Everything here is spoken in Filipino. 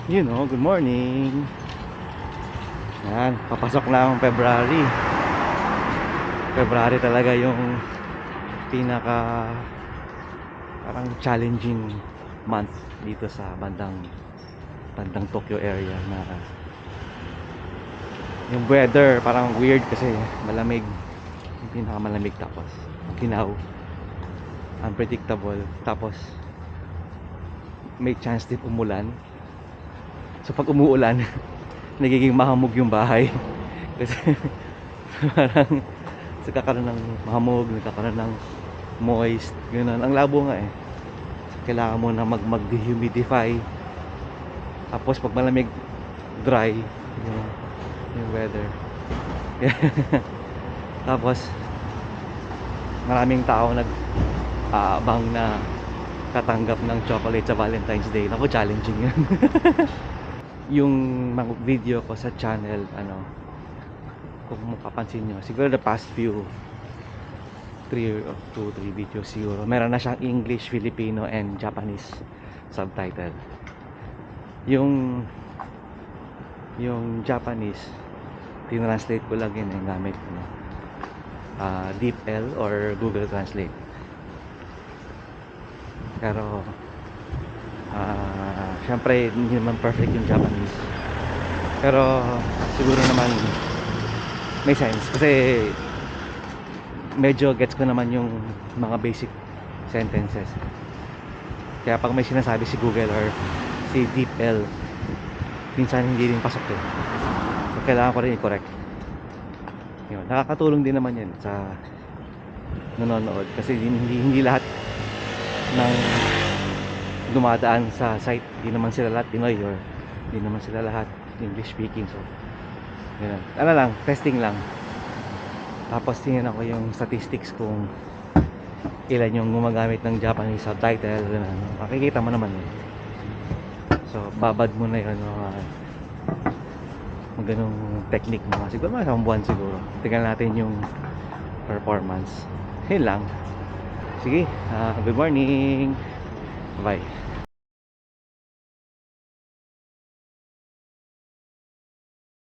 Good morning. Yan, papasok na ang February. February talaga yung pinaka parang challenging month dito sa bandang Tokyo area na yung weather parang weird kasi malamig, yung pinaka malamig, tapos ginaw, unpredictable, tapos may chance din umulan. So pag umuulan nagiging mahamog yung bahay kasi parang nagkakaroon ng mahamog, nagkakaroon ng moist, gano'n. Ang labo nga eh. So, kailangan mo na mag-dehumidify. Tapos pag malamig, dry yung weather. Tapos maraming tao nag-aabang na katanggap ng chocolate sa Valentine's Day. Naku, challenging yun. Yung mga video ko sa channel, kung mapapansin nyo, siguro the past few 3 or 2-3 videos siguro, meron na siyang English, Filipino, and Japanese subtitle. Yung Japanese, tinranslate ko lang yun gamit DeepL or Google Translate. Pero syempre hindi naman perfect yung Japanese, pero siguro naman may sense kasi medyo gets ko naman yung mga basic sentences. Kaya pag may sinasabi si Google or si DeepL, minsan hindi rin pasok eh. So kailangan ko rin i-correct yun. Nakakatulong din naman yun sa nanonood kasi hindi lahat ng dumadaan sa site, hindi naman sila lahat Pinoy or hindi naman sila lahat English speaking. So yun, lang, testing lang. Tapos tingnan ako yung statistics kung ilan yung gumagamit ng Japanese subtitle. Makikita mo naman yun. So babad mo na yun ng ganung technique mo. Siguro mga isang buwan siguro. Tingnan natin yung performance. Yun lang. Sige, good morning. Bye.